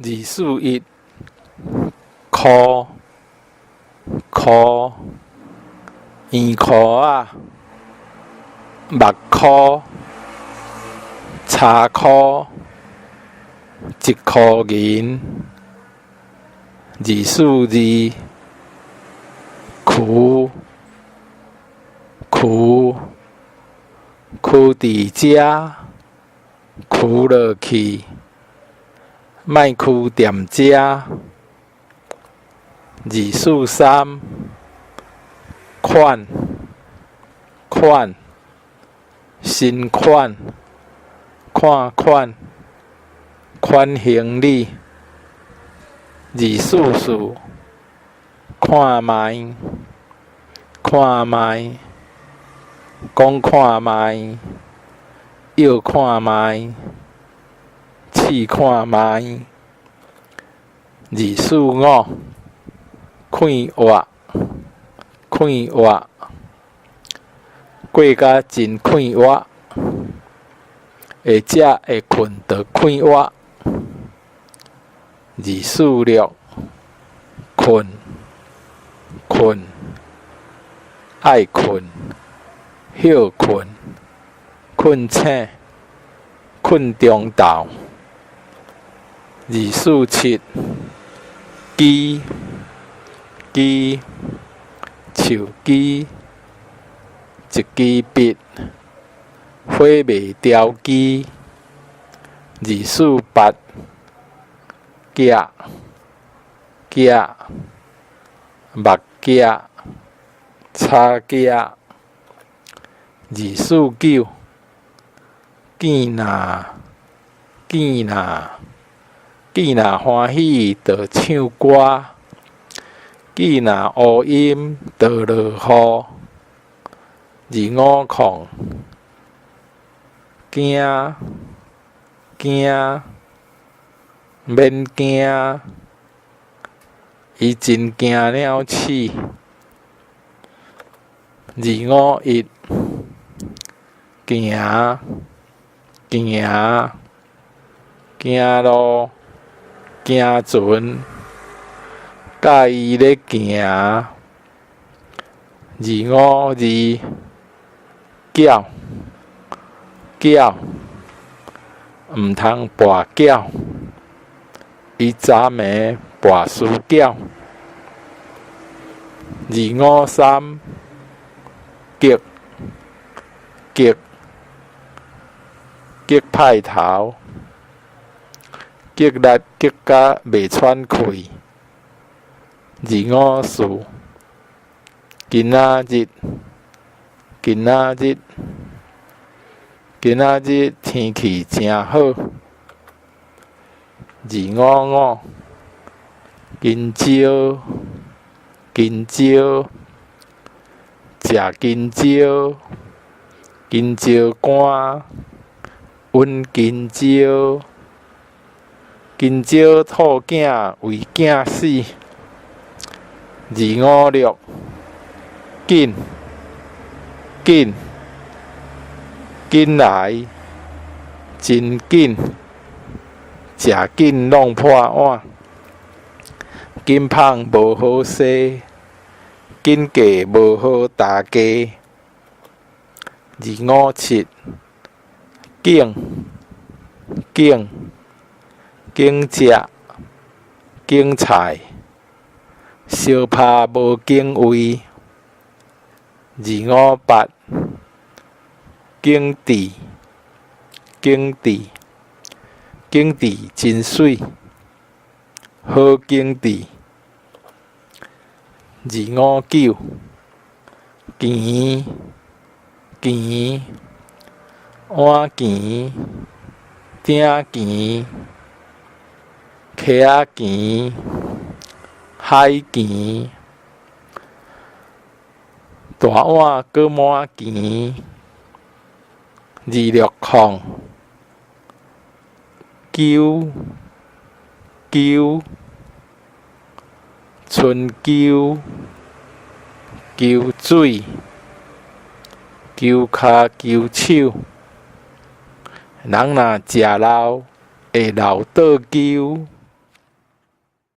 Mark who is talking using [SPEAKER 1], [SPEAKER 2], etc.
[SPEAKER 1] 字数1，箍，箍，圆箍啊，目箍，叉箍，一箍银，字数2，跍，跍，跍伫遮，跍落去，莫跍踮遮，字数3，款，款，新款，看款，款行李，字数4，看卖，看卖，讲看卖，要看卖，试看卖，字数5，快活，快活，过甲真快活，会食会困就快活，字数6，困，困，爱困，休困，困醒，困中昼，字数7，机，机，手机，一支笔，火袂条机，字数8，夹，夹，目夹，叉夹，字数9，见若，见若，见若欢喜就唱歌，见若乌阴就落雨，字5空，惊，惊，免惊，伊真惊了鼠，字51，行，行，行路，行船，甲伊咧行，字52，搅，搅，毋通跋搅，伊昨暝跋输搅，字53，激，激，激歹头，激力激甲袂喘气，字54，今仔日，今仔日，今仔日天气真好，字55，今朝，今朝，食今朝，今朝干，阮今朝，今朝兔囝为囝死，字56，紧，紧，紧来，真紧，食紧弄破碗，紧芳无好势，紧嫁无好大家，字57，景，景，景食，景菜，相拍无景位，字58，景致，景致，景致真水，好景致，字59，钱，钱，碗钱，鼎钱，溪仔钱，海钱，大碗搁满钱，字60空，球，球，春球，球水，球骹球手，人若食老会老倒球。